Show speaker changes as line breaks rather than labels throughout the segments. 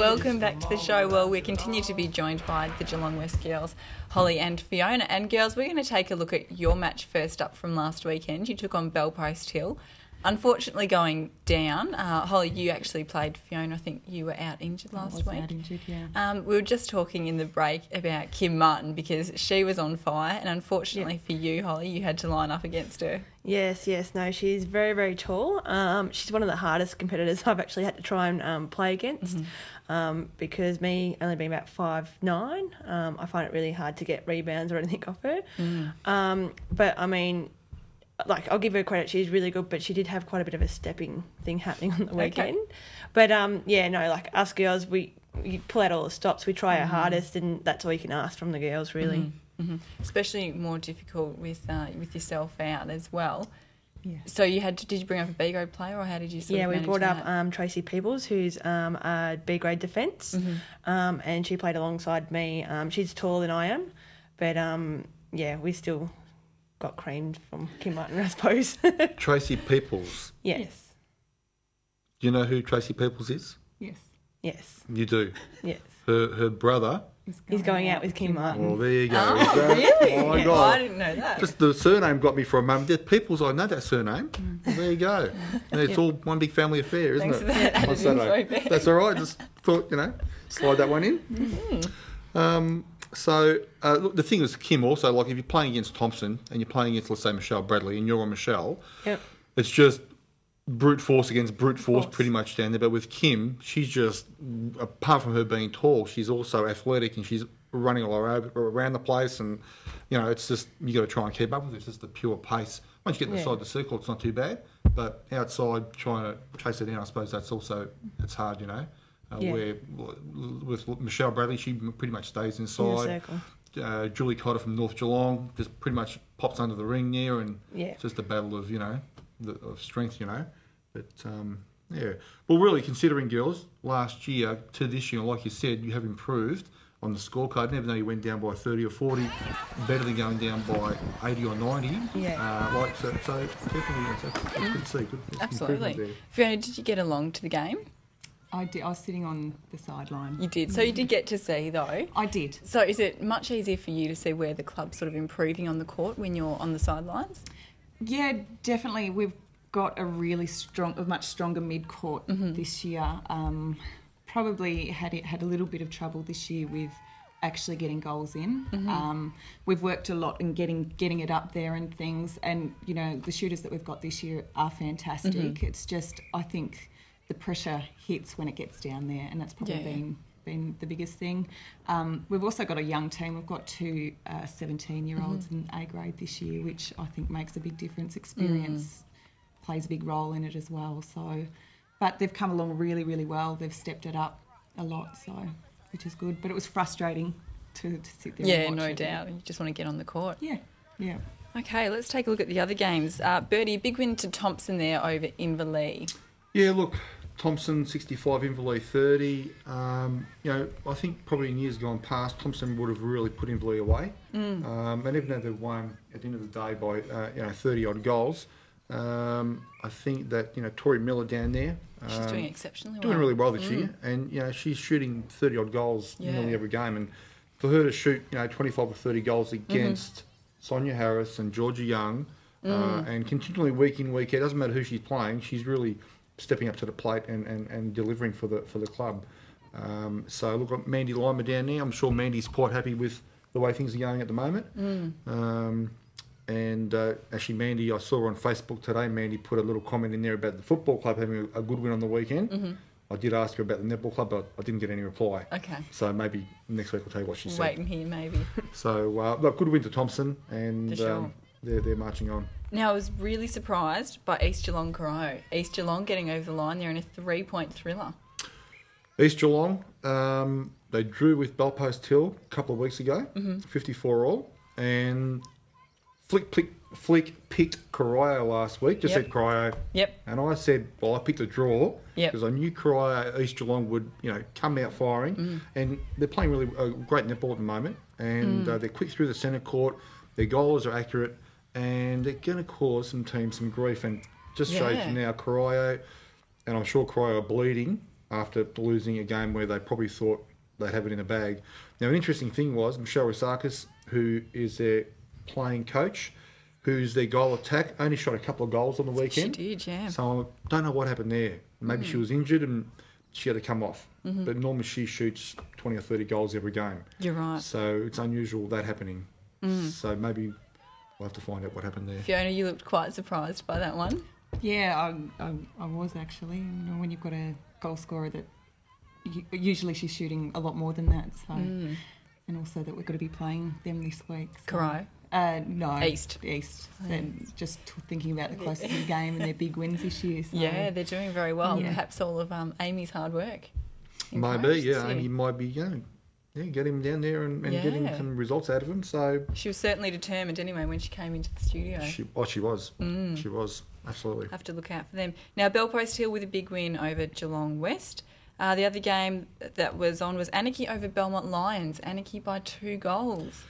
welcome back to the show. Well, we continue to be joined by the Geelong West girls, Holly and Fiona. And girls, we're going to take a look at your match first up from last weekend. You took on Belpost Hill. Unfortunately going down. Holly, you actually played. Fiona, I think you were out injured last week.
Out injured, yeah.
We were just talking in the break about Kim Martin because she was on fire, and unfortunately for you, Holly, you had to line up against her.
Yes. No, she's very, very tall. She's one of the hardest competitors I've actually had to try and play against because me only being about 5'9", I find it really hard to get rebounds or anything off her. But, I mean, I'll give her credit, she's really good, but she did have quite a bit of a stepping thing happening on the weekend.
Okay.
But, us girls, we pull out all the stops, we try our hardest, and that's all you can ask from the girls, really.
Especially more difficult with yourself out as well.
Yeah.
So did you bring up a B grade player, or how did you
we brought up Tracy Peebles, who's a B grade defence, and she played alongside me. She's taller than I am, but we still got creamed from Kim Martin, I suppose.
Tracy Peoples.
Yes.
Do you know who Tracy Peoples is?
Yes.
You do?
Yes.
Her brother?
He's going out with Kim Martin.
Well, there you go.
Oh, really?
Oh, my
Well,
God.
I didn't know that.
Just the surname got me for a moment. Yeah, Peoples, I know that surname. Well, there you go. And it's all one big family affair, isn't
Thanks
it?
for that added
On Saturday.
info there.
That's all right. Just thought, slide that one in. Look, the thing is, Kim also, like if you're playing against Thompson and you're playing against, let's say, Michelle Bradley, and you're on Michelle, it's just brute force against brute force pretty much down there. But with Kim, she's just, apart from her being tall, she's also athletic and she's running all around the place, and it's just, you got to try and keep up with it. It's just the pure pace. Once you get inside the circle, it's not too bad, but outside trying to chase it down, I suppose it's hard, where with Michelle Bradley, she pretty much stays inside. Julie Cotter from North Geelong just pretty much pops under the ring there, and it's just a battle of of strength, But well, really considering, girls, last year to this year, like you said, you have improved on the scorecard. Even though you went down by 30 or 40, better than going down by 80 or 90. So definitely, that's good to see. Good
Absolutely. Fiona, did you get along to the game?
I did. I was sitting on the sideline.
You did. So you did get to see, though.
I did.
So is it much easier for you to see where the club's sort of improving on the court when you're on the sidelines?
Yeah, definitely. We've got a much stronger mid-court this year. Probably had a little bit of trouble this year with actually getting goals in. We've worked a lot in getting it up there and things, and the shooters that we've got this year are fantastic. It's just, I think, the pressure hits when it gets down there, and that's probably been the biggest thing. We've also got a young team. We've got two 17-year-olds in A grade this year, which I think makes a big difference. Experience plays a big role in it as well. So, but they've come along really, really well. They've stepped it up a lot, which is good. But it was frustrating to sit there and watch
no doubt. You just want to get on the court.
Yeah.
Okay, let's take a look at the other games. Bertie, big win to Thompson there over Inverleigh.
Yeah, look, Thompson 65, Inverleigh 30. I think probably in years gone past, Thompson would have really put Inverleigh away. And even though they won at the end of the day by 30 odd goals, I think that Tori Miller down there,
she's doing exceptionally well.
Doing really well this year, and she's shooting 30 odd goals nearly every game. And for her to shoot 25 or 30 goals against Sonia Harris and Georgia Young, and continually week in week out, doesn't matter who she's playing, she's really stepping up to the plate and delivering for the club. So look at Mandy Lima down there. I'm sure Mandy's quite happy with the way things are going at the moment. Actually, Mandy, I saw on Facebook today, Mandy put a little comment in there about the football club having a good win on the weekend. I did ask her about the netball club, but I didn't get any reply.
Okay.
So maybe next week I'll tell you what she said.
Wait and hear, maybe.
So, look, good win to Thompson, and they're marching on.
Now, I was really surprised by East Geelong Corio. East Geelong getting over the line there in a 3-point thriller.
East Geelong, they drew with Belpost Hill a couple of weeks ago, 54 all, and Flick picked Corio last week, just said Corio. And I said, well, I picked a draw because I knew Corio, East Geelong would, come out firing. And they're playing really great netball at the moment. And they're quick through the centre court. Their goals are accurate. And they're going to cause some teams some grief. And just shows you now, Corio, and I'm sure Corio are bleeding after losing a game where they probably thought they'd have it in the bag. Now, an interesting thing was Michelle Rosakis, who is their playing coach, who's their goal attack, only shot a couple of goals on the weekend.
She did, yeah.
So I don't know what happened there. Maybe she was injured and she had to come off. But normally she shoots 20 or 30 goals every game.
You're right.
So it's unusual that happening. So maybe we'll have to find out what happened there.
Fiona, you looked quite surprised by that one.
Yeah, I was actually. You know, when you've got a goal scorer that usually she's shooting a lot more than that. So, and also that we're going to be playing them this week. So.
Cry.
No.
East.
Then just thinking about the closest in the game and their big wins this year. So.
Yeah, they're doing very well. Yeah. Perhaps all of Amy's hard work.
Maybe, yeah. Amy might be, get him down there and get him some results out of him. So
she was certainly determined anyway when she came into the studio.
She was. She was, absolutely.
Have to look out for them. Now, Belpost Hill with a big win over Geelong West. The other game that was on was Anarchy over Belmont Lions. Anarchy by 2 goals.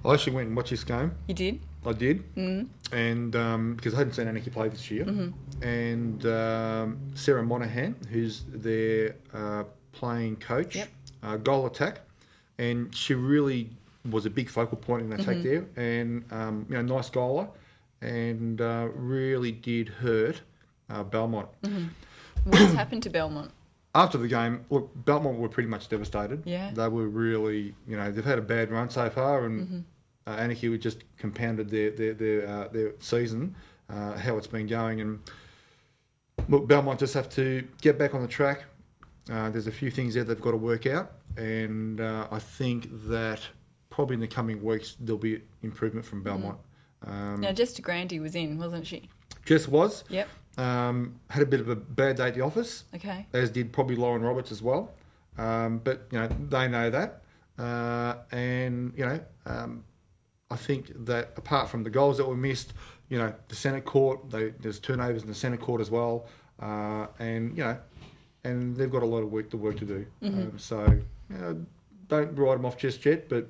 I actually went and watched this game.
You did?
I did. And because I hadn't seen Anarchy play this year. And Sarah Monaghan, who's their playing coach, goal attack. And she really was a big focal point in the attack there. And, nice goaler. And really did hurt Belmont.
What's happened to Belmont?
After the game, look, Belmont were pretty much devastated.
Yeah.
They were really, they've had a bad run so far, and Anarchy had just compounded their season, how it's been going. And look, Belmont just have to get back on the track. There's a few things there they've got to work out, and I think that probably in the coming weeks there'll be improvement from Belmont.
Now, Jessica Grandy was in, wasn't she?
Jess was.
Yep.
Had a bit of a bad day at the office.
Okay.
As did probably Lauren Roberts as well. But, they know that. I think that apart from the goals that were missed, the centre court, there's turnovers in the centre court as well. And they've got a lot of work to do. So, don't write them off just yet, but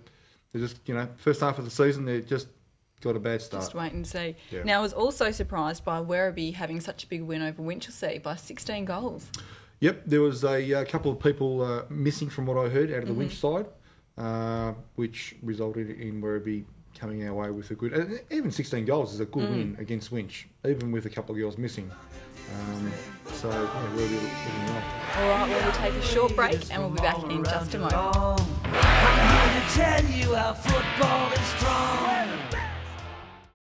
they're just, first half of the season, they're just got a bad start.
Just wait and see.
Yeah.
Now, I was also surprised by Werribee having such a big win over Winchelsea by 16 goals.
Yep, there was a couple of people missing from what I heard out of the Winch side, which resulted in Werribee coming our way with a good... even 16 goals is a good win against Winch, even with a couple of girls missing. Werribee looking well.
All right, well, we'll take a short break and we'll be back in just a moment.
I'm here to tell you how football is strong.